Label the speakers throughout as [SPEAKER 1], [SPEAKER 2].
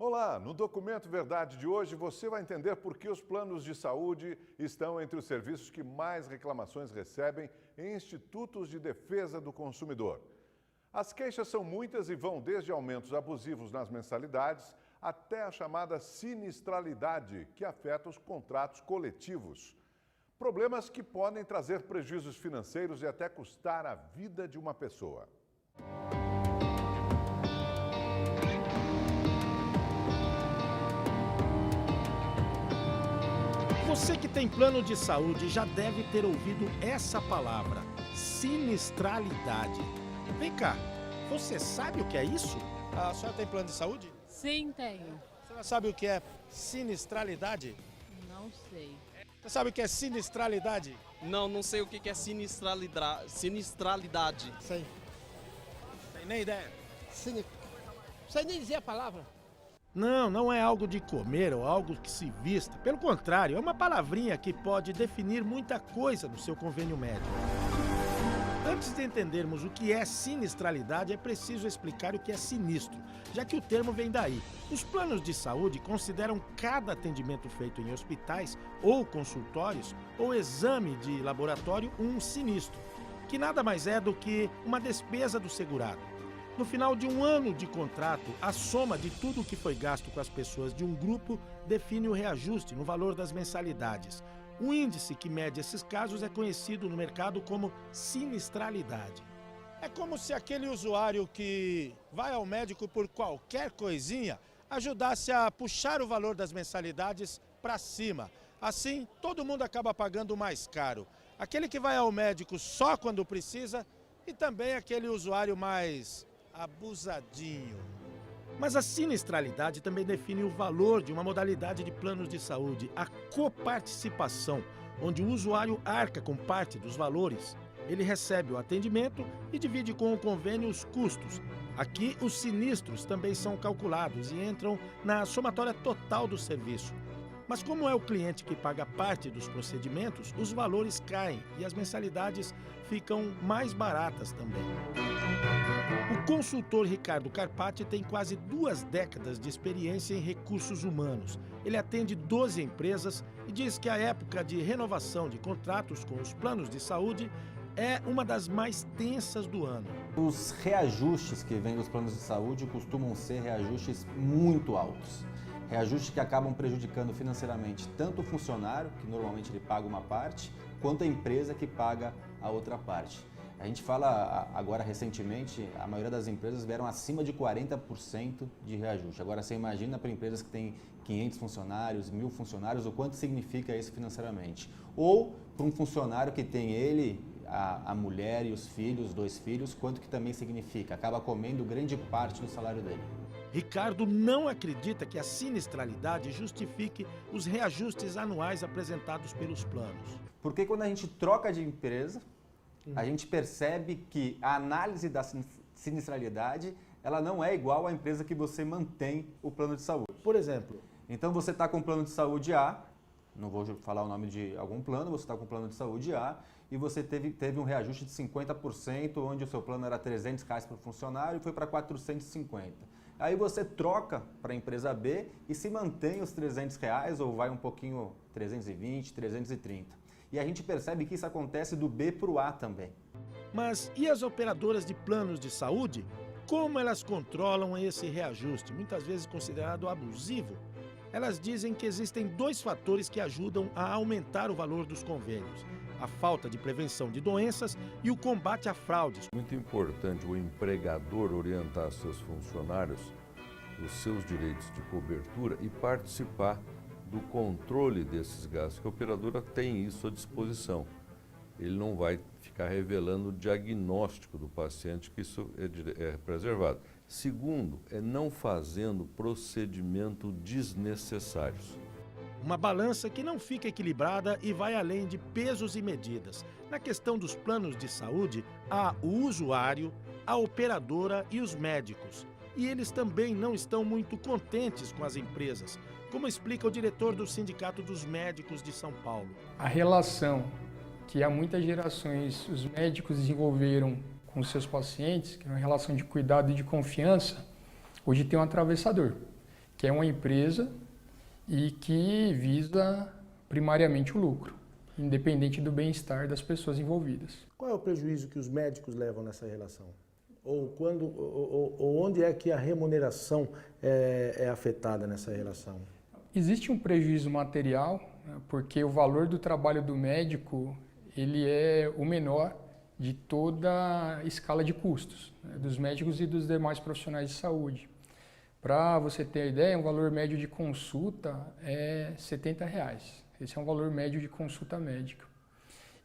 [SPEAKER 1] Olá, no Documento Verdade de hoje você vai entender por que os planos de saúde estão entre os serviços que mais reclamações recebem em institutos de defesa do consumidor. As queixas são muitas e vão desde aumentos abusivos nas mensalidades até a chamada sinistralidade, que afeta os contratos coletivos. Problemas que podem trazer prejuízos financeiros e até custar a vida de uma pessoa.
[SPEAKER 2] Você que tem plano de saúde já deve ter ouvido essa palavra, sinistralidade. Vem cá, você sabe o que é isso? A senhora tem plano de saúde?
[SPEAKER 3] Sim, tenho.
[SPEAKER 2] A senhora sabe o que é sinistralidade?
[SPEAKER 3] Não sei.
[SPEAKER 2] Você sabe o que é sinistralidade?
[SPEAKER 4] Não sei o que é sinistralidade.
[SPEAKER 5] Sei.
[SPEAKER 2] Tem nem ideia.
[SPEAKER 5] Não sei nem dizer a palavra.
[SPEAKER 2] Não é algo de comer ou algo que se vista. Pelo contrário, é uma palavrinha que pode definir muita coisa no seu convênio médico. Antes de entendermos o que é sinistralidade, é preciso explicar o que é sinistro, já que o termo vem daí. Os planos de saúde consideram cada atendimento feito em hospitais ou consultórios ou exame de laboratório um sinistro, que nada mais é do que uma despesa do segurado. No final de um ano de contrato, a soma de tudo o que foi gasto com as pessoas de um grupo define o reajuste no valor das mensalidades. O índice que mede esses casos é conhecido no mercado como sinistralidade. É como se aquele usuário que vai ao médico por qualquer coisinha ajudasse a puxar o valor das mensalidades para cima. Assim, todo mundo acaba pagando mais caro. Aquele que vai ao médico só quando precisa e também aquele usuário mais abusadinho. Mas a sinistralidade também define o valor de uma modalidade de planos de saúde, a coparticipação, onde o usuário arca com parte dos valores. Ele recebe o atendimento e divide com o convênio os custos. Aqui, os sinistros também são calculados e entram na somatória total do serviço. Mas como é o cliente que paga parte dos procedimentos, os valores caem e as mensalidades ficam mais baratas também. O consultor Ricardo Carpati tem quase 2 décadas de experiência em recursos humanos. Ele atende 12 empresas e diz que a época de renovação de contratos com os planos de saúde é uma das mais tensas do ano.
[SPEAKER 6] Os reajustes que vêm dos planos de saúde costumam ser reajustes muito altos. Reajustes que acabam prejudicando financeiramente tanto o funcionário, que normalmente ele paga uma parte, quanto a empresa que paga a outra parte. A gente fala agora recentemente, a maioria das empresas vieram acima de 40% de reajuste. Agora você imagina para empresas que têm 500 funcionários, 1000 funcionários, o quanto significa isso financeiramente. Ou para um funcionário que tem ele, a mulher e os filhos, 2 filhos, quanto que também significa. Acaba comendo grande parte do salário dele.
[SPEAKER 2] Ricardo não acredita que a sinistralidade justifique os reajustes anuais apresentados pelos planos.
[SPEAKER 6] Porque quando a gente troca de empresa, a gente percebe que a análise da sinistralidade ela não é igual à empresa que você mantém o plano de saúde.
[SPEAKER 2] Por exemplo?
[SPEAKER 6] Então você está com o plano de saúde A, não vou falar o nome de algum plano, você está com o plano de saúde A e você teve um reajuste de 50%, onde o seu plano era R$300 para o funcionário e foi para 450. Aí você troca para a empresa B e se mantém os R$300 ou vai um pouquinho 320, 330. E a gente percebe que isso acontece do B para o A também.
[SPEAKER 2] Mas e as operadoras de planos de saúde? Como elas controlam esse reajuste, muitas vezes considerado abusivo? Elas dizem que existem 2 fatores que ajudam a aumentar o valor dos convênios: a falta de prevenção de doenças e o combate a fraudes.
[SPEAKER 7] Muito importante o empregador orientar seus funcionários os seus direitos de cobertura e participar do controle desses gastos, que a operadora tem isso à disposição. Ele não vai ficar revelando o diagnóstico do paciente, que isso é preservado. Segundo, é não fazendo procedimentos desnecessários.
[SPEAKER 2] Uma balança que não fica equilibrada e vai além de pesos e medidas. Na questão dos planos de saúde, há o usuário, a operadora e os médicos. E eles também não estão muito contentes com as empresas, como explica o diretor do Sindicato dos Médicos de São Paulo.
[SPEAKER 8] A relação que há muitas gerações os médicos desenvolveram com seus pacientes, que é uma relação de cuidado e de confiança, hoje tem um atravessador, que é uma empresa e que visa primariamente o lucro, independente do bem-estar das pessoas envolvidas.
[SPEAKER 2] Qual é o prejuízo que os médicos levam nessa relação? Ou onde é que a remuneração é afetada nessa relação?
[SPEAKER 8] Existe um prejuízo material, né, porque o valor do trabalho do médico ele é o menor de toda a escala de custos, né, dos médicos e dos demais profissionais de saúde. Para você ter a ideia, um valor médio de consulta é R$ 70. Esse é um valor médio de consulta médica.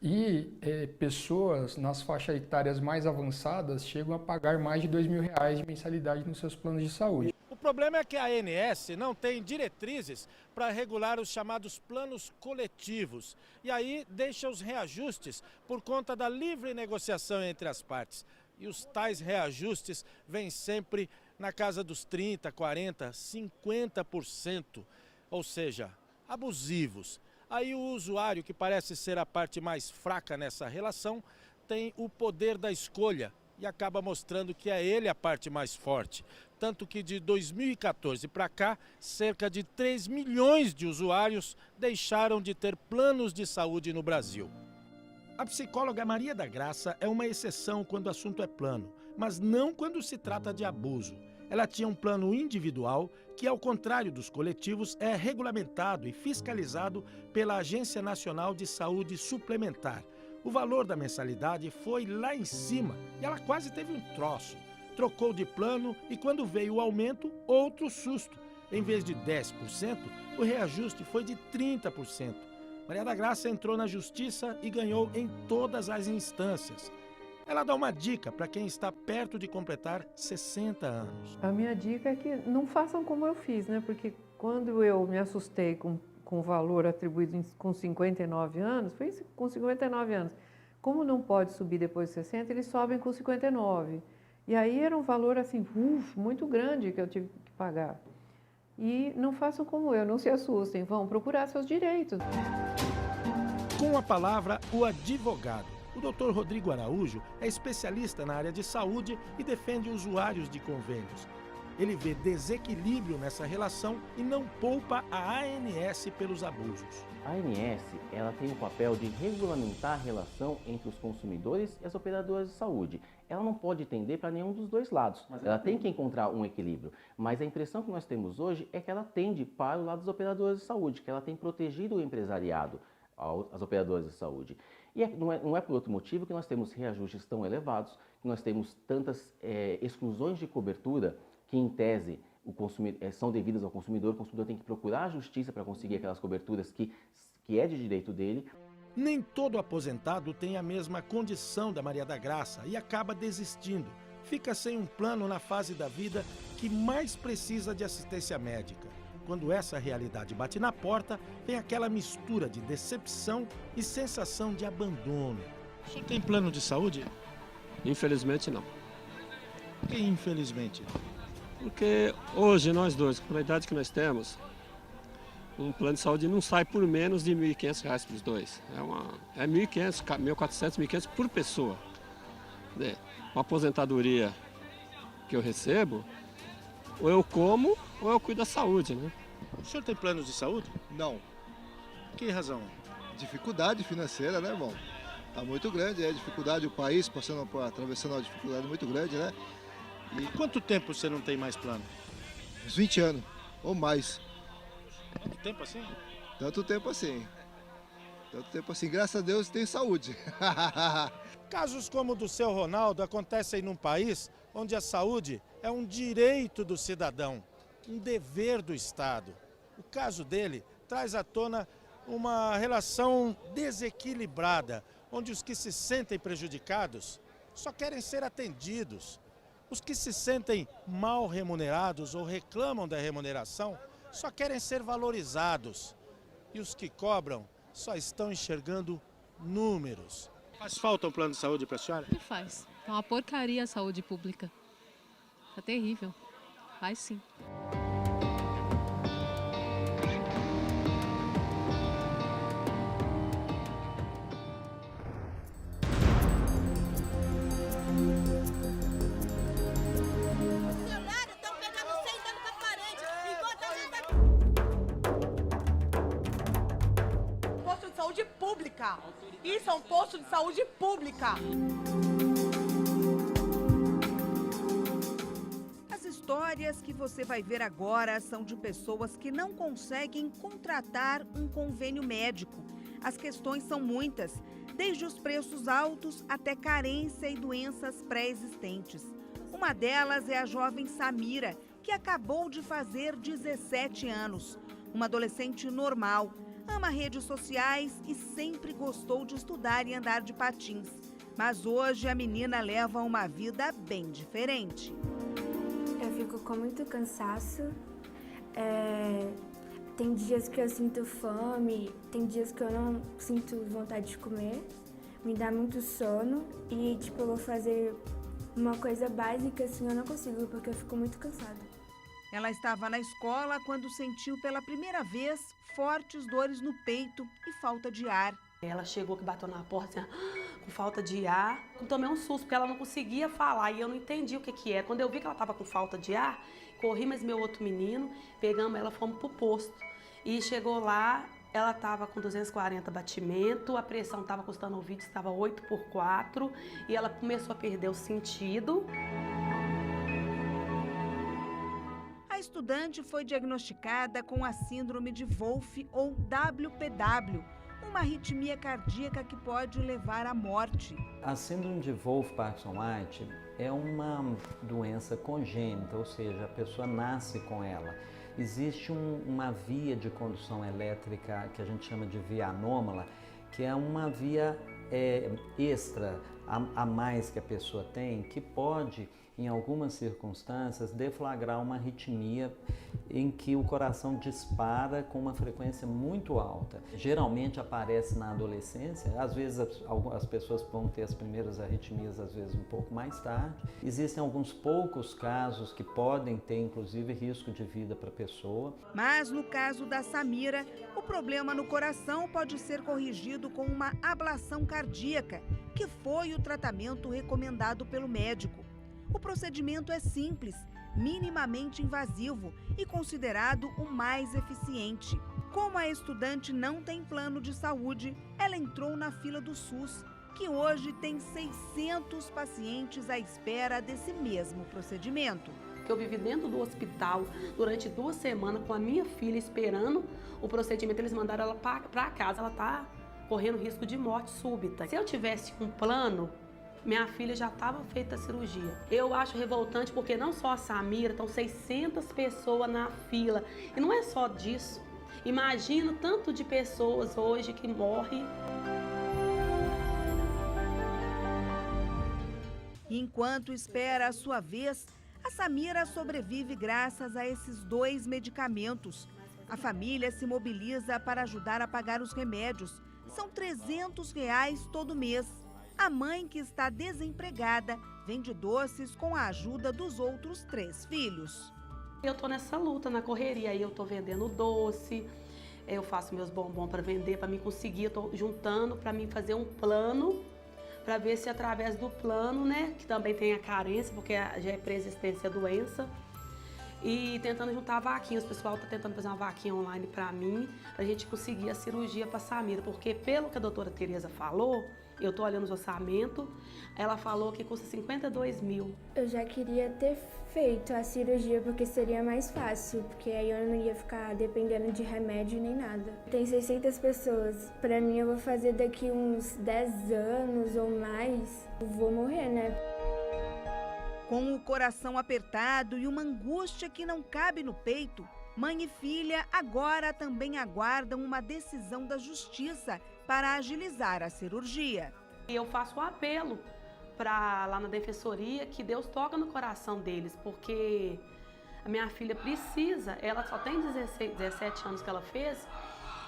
[SPEAKER 8] E pessoas nas faixas etárias mais avançadas chegam a pagar mais de R$ 2.000 de mensalidade nos seus planos de saúde.
[SPEAKER 2] O problema é que a ANS não tem diretrizes para regular os chamados planos coletivos. E aí deixa os reajustes por conta da livre negociação entre as partes. E os tais reajustes vêm sempre na casa dos 30%, 40%, 50%, ou seja, abusivos. Aí o usuário, que parece ser a parte mais fraca nessa relação, tem o poder da escolha e acaba mostrando que é ele a parte mais forte. Tanto que de 2014 para cá, cerca de 3 milhões de usuários deixaram de ter planos de saúde no Brasil. A psicóloga Maria da Graça é uma exceção quando o assunto é plano, mas não quando se trata de abuso. Ela tinha um plano individual que, ao contrário dos coletivos, é regulamentado e fiscalizado pela Agência Nacional de Saúde Suplementar. O valor da mensalidade foi lá em cima e ela quase teve um troço. Trocou de plano e, quando veio o aumento, outro susto. Em vez de 10%, o reajuste foi de 30%. Maria da Graça entrou na justiça e ganhou em todas as instâncias. Ela dá uma dica para quem está perto de completar 60 anos.
[SPEAKER 4] A minha dica é que não façam como eu fiz, né? Porque quando eu me assustei com o valor atribuído com 59 anos, foi com 59 anos. Como não pode subir depois de 60, eles sobem com 59. E aí era um valor assim, muito grande que eu tive que pagar. E não façam como eu, não se assustem, vão procurar seus direitos.
[SPEAKER 2] Com a palavra, o advogado. O Dr. Rodrigo Araújo é especialista na área de saúde e defende usuários de convênios. Ele vê desequilíbrio nessa relação e não poupa a ANS pelos abusos.
[SPEAKER 9] A ANS, ela tem o papel de regulamentar a relação entre os consumidores e as operadoras de saúde. Ela não pode tender para nenhum dos dois lados. Ela tem que encontrar um equilíbrio. Mas a impressão que nós temos hoje é que ela tende para o lado das operadoras de saúde, que ela tem protegido o empresariado, as operadoras de saúde. E não é por outro motivo que nós temos reajustes tão elevados, que nós temos tantas exclusões de cobertura que, em tese, são devidas ao consumidor. O consumidor tem que procurar a justiça para conseguir aquelas coberturas que é de direito dele.
[SPEAKER 2] Nem todo aposentado tem a mesma condição da Maria da Graça e acaba desistindo. Fica sem um plano na fase da vida que mais precisa de assistência médica. Quando essa realidade bate na porta, vem aquela mistura de decepção e sensação de abandono. O senhor tem plano de saúde?
[SPEAKER 10] Infelizmente não.
[SPEAKER 2] Por que infelizmente?
[SPEAKER 10] Porque hoje nós dois, com a idade que nós temos, um plano de saúde não sai por menos de R$ 1.500 para os dois. É 1.500, 1.400, 1.500 por pessoa. Uma aposentadoria que eu recebo, ou eu como ou eu cuido da saúde, né?
[SPEAKER 2] O senhor tem plano de saúde?
[SPEAKER 11] Não.
[SPEAKER 2] Que razão?
[SPEAKER 11] Dificuldade financeira, né, irmão? Tá muito grande, dificuldade, o país atravessando uma dificuldade muito grande, né?
[SPEAKER 2] E quanto tempo você não tem mais plano?
[SPEAKER 11] Uns 20 anos, ou mais.
[SPEAKER 2] Tanto tempo assim?
[SPEAKER 11] Tanto tempo assim. Tanto tempo assim, graças a Deus tem saúde.
[SPEAKER 2] Casos como o do seu Ronaldo acontecem num país onde a saúde é um direito do cidadão, um dever do Estado. O caso dele traz à tona uma relação desequilibrada, onde os que se sentem prejudicados só querem ser atendidos. Os que se sentem mal remunerados ou reclamam da remuneração só querem ser valorizados. E os que cobram só estão enxergando números. Faz falta um plano de saúde para a senhora?
[SPEAKER 3] Não faz. É uma porcaria a saúde pública. Tá terrível. Faz sim.
[SPEAKER 12] Estão pegando 100 dando pra parede, enquanto saúde pública. Isso é um posto de saúde pública.
[SPEAKER 13] As histórias que você vai ver agora são de pessoas que não conseguem contratar um convênio médico. As questões são muitas, desde os preços altos até carência e doenças pré-existentes. Uma delas é a jovem Samira, que acabou de fazer 17 anos. Uma adolescente normal, ama redes sociais e sempre gostou de estudar e andar de patins. Mas hoje a menina leva uma vida bem diferente.
[SPEAKER 14] Eu fico com muito cansaço. Tem dias que eu sinto fome, tem dias que eu não sinto vontade de comer. Me dá muito sono e, eu vou fazer uma coisa básica, assim, eu não consigo, porque eu fico muito cansada.
[SPEAKER 13] Ela estava na escola quando sentiu pela primeira vez fortes dores no peito e falta de ar.
[SPEAKER 15] Ela chegou que bateu na porta, assim, com falta de ar. Eu tomei um susto, porque ela não conseguia falar e eu não entendi o que era. Quando eu vi que ela estava com falta de ar, corri mais meu outro menino, pegamos ela, fomos pro posto. E chegou lá, ela estava com 240 batimentos, a pressão estava custando o vídeo, estava 8/4 e ela começou a perder o sentido.
[SPEAKER 13] A estudante foi diagnosticada com a síndrome de Wolff ou WPW, uma arritmia cardíaca que pode levar à morte.
[SPEAKER 16] A síndrome de Wolff-Parkinson-White é uma doença congênita, ou seja, a pessoa nasce com ela. Existe uma via de condução elétrica que a gente chama de via anômala, que é uma via extra, a mais que a pessoa tem, que pode, em algumas circunstâncias, deflagrar uma arritmia em que o coração dispara com uma frequência muito alta. Geralmente aparece na adolescência, às vezes as pessoas vão ter as primeiras arritmias, às vezes um pouco mais tarde. Existem alguns poucos casos que podem ter, inclusive, risco de vida para a pessoa.
[SPEAKER 13] Mas no caso da Samira, o problema no coração pode ser corrigido com uma ablação cardíaca, que foi o tratamento recomendado pelo médico. O procedimento é simples, minimamente invasivo e considerado o mais eficiente. Como a estudante não tem plano de saúde, ela entrou na fila do SUS, que hoje tem 600 pacientes à espera desse mesmo procedimento.
[SPEAKER 15] Eu vivi dentro do hospital durante 2 semanas com a minha filha esperando o procedimento. Eles mandaram ela para casa, ela está correndo risco de morte súbita. Se eu tivesse um plano, minha filha já estava feita a cirurgia. Eu acho revoltante porque não só a Samira, estão 600 pessoas na fila. E não é só disso. Imagina o tanto de pessoas hoje que morrem.
[SPEAKER 13] Enquanto espera a sua vez, a Samira sobrevive graças a esses 2 medicamentos. A família se mobiliza para ajudar a pagar os remédios. São R$300 todo mês. A mãe, que está desempregada, vende doces com a ajuda dos outros 3 filhos.
[SPEAKER 15] Eu tô nessa luta, na correria, aí eu tô vendendo doce, eu faço meus bombons para vender, para mim conseguir, eu tô juntando para mim fazer um plano, para ver se através do plano, né, que também tem a carência, porque já é pré-existência a doença, e tentando juntar vaquinhas. O pessoal tá tentando fazer uma vaquinha online para mim, pra gente conseguir a cirurgia para Samira, porque pelo que a doutora Tereza falou, eu tô olhando os orçamentos, ela falou que custa 52 mil.
[SPEAKER 14] Eu já queria ter feito a cirurgia porque seria mais fácil, porque aí eu não ia ficar dependendo de remédio nem nada. Tem 600 pessoas, pra mim eu vou fazer daqui uns 10 anos ou mais, eu vou morrer, né?
[SPEAKER 13] Com o coração apertado e uma angústia que não cabe no peito, mãe e filha agora também aguardam uma decisão da justiça para agilizar a cirurgia.
[SPEAKER 15] Eu faço um apelo lá na defensoria que Deus toca no coração deles, porque a minha filha precisa, ela só tem 17 anos que ela fez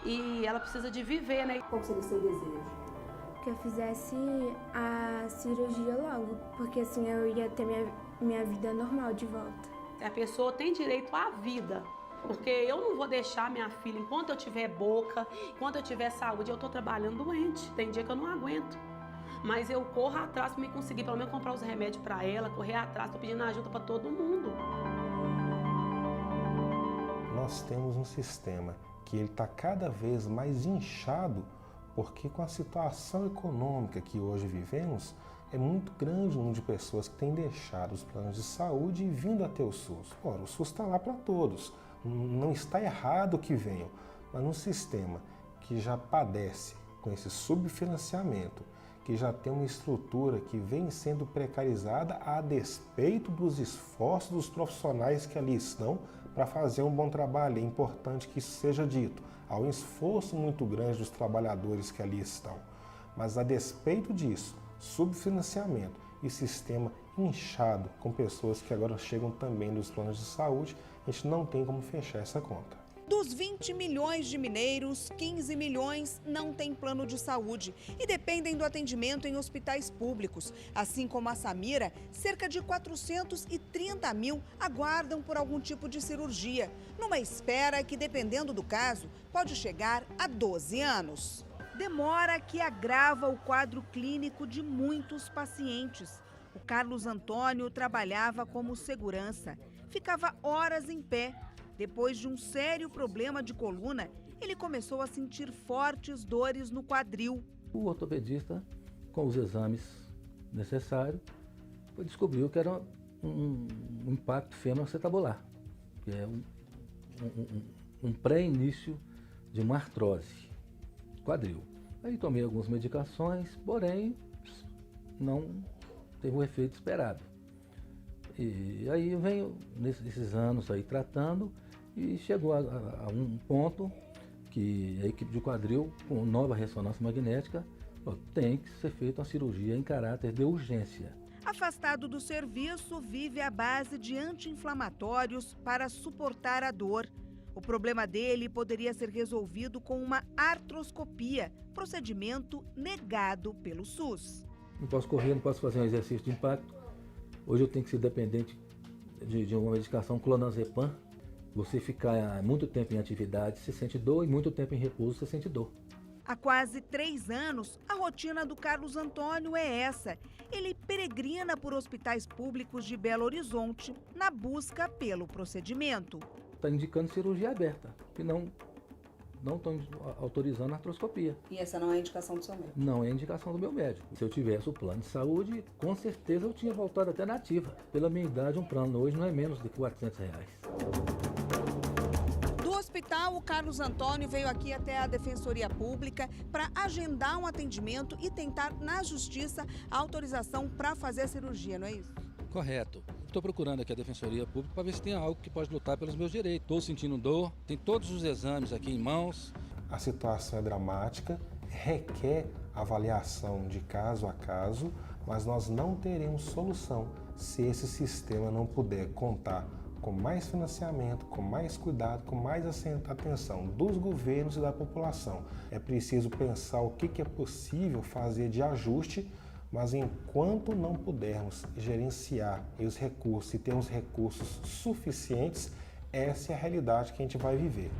[SPEAKER 15] e ela precisa de viver, né? Qual seria o seu desejo?
[SPEAKER 14] Que eu fizesse a cirurgia logo, porque assim eu ia ter minha vida normal de volta.
[SPEAKER 15] A pessoa tem direito à vida. Porque eu não vou deixar minha filha, enquanto eu tiver boca, enquanto eu tiver saúde, eu tô trabalhando doente. Tem dia que eu não aguento. Mas eu corro atrás para me conseguir, pelo menos comprar os remédios para ela, correr atrás, tô pedindo ajuda para todo mundo.
[SPEAKER 17] Nós temos um sistema que ele está cada vez mais inchado Porque com a situação econômica que hoje vivemos, é muito grande o número de pessoas que têm deixado os planos de saúde e vindo a ter o SUS. Ora, o SUS está lá para todos, não está errado que venham, mas num sistema que já padece com esse subfinanciamento, que já tem uma estrutura que vem sendo precarizada a despeito dos esforços dos profissionais que ali estão para fazer um bom trabalho. É importante que isso seja dito. Há um esforço muito grande dos trabalhadores que ali estão. Mas a despeito disso, subfinanciamento e sistema inchado com pessoas que agora chegam também dos planos de saúde, a gente não tem como fechar essa conta.
[SPEAKER 13] Dos 20 milhões de mineiros, 15 milhões não têm plano de saúde e dependem do atendimento em hospitais públicos. Assim como a Samira, cerca de 430 mil aguardam por algum tipo de cirurgia, numa espera que, dependendo do caso, pode chegar a 12 anos. Demora que agrava o quadro clínico de muitos pacientes. O Carlos Antônio trabalhava como segurança, ficava horas em pé. Depois de um sério problema de coluna, ele começou a sentir fortes dores no quadril.
[SPEAKER 18] O ortopedista, com os exames necessários, descobriu que era um impacto femoroacetabular, que é um pré-início de uma artrose quadril. Aí tomei algumas medicações, porém não teve o efeito esperado. E aí eu venho nesses anos aí tratando e chegou a um ponto que a equipe de quadril, com nova ressonância magnética, tem que ser feita uma cirurgia em caráter de urgência.
[SPEAKER 13] Afastado do serviço, vive à base de anti-inflamatórios para suportar a dor. O problema dele poderia ser resolvido com uma artroscopia, procedimento negado pelo SUS.
[SPEAKER 18] Não posso correr, não posso fazer um exercício de impacto. Hoje eu tenho que ser dependente de uma medicação clonazepam. Você ficar muito tempo em atividade, você sente dor, e muito tempo em repouso, você sente dor.
[SPEAKER 13] Há quase 3 anos, a rotina do Carlos Antônio é essa. Ele peregrina por hospitais públicos de Belo Horizonte na busca pelo procedimento.
[SPEAKER 18] Está indicando cirurgia aberta, que não estão autorizando a artroscopia.
[SPEAKER 19] E essa não é a indicação do seu médico?
[SPEAKER 18] Não é a indicação do meu médico. Se eu tivesse o plano de saúde, com certeza eu tinha voltado até na ativa. Pela minha idade, um plano hoje não é menos de R$400.
[SPEAKER 13] Do hospital, o Carlos Antônio veio aqui até a Defensoria Pública para agendar um atendimento e tentar na Justiça a autorização para fazer a cirurgia, não é isso?
[SPEAKER 18] Correto. Estou procurando aqui a Defensoria Pública para ver se tem algo que pode lutar pelos meus direitos. Estou sentindo dor, tem todos os exames aqui em mãos.
[SPEAKER 17] A situação é dramática, requer avaliação de caso a caso, mas nós não teremos solução se esse sistema não puder contar com mais financiamento, com mais cuidado, com mais atenção dos governos e da população. É preciso pensar o que é possível fazer de ajuste, mas enquanto não pudermos gerenciar os recursos e termos recursos suficientes, essa é a realidade que a gente vai viver.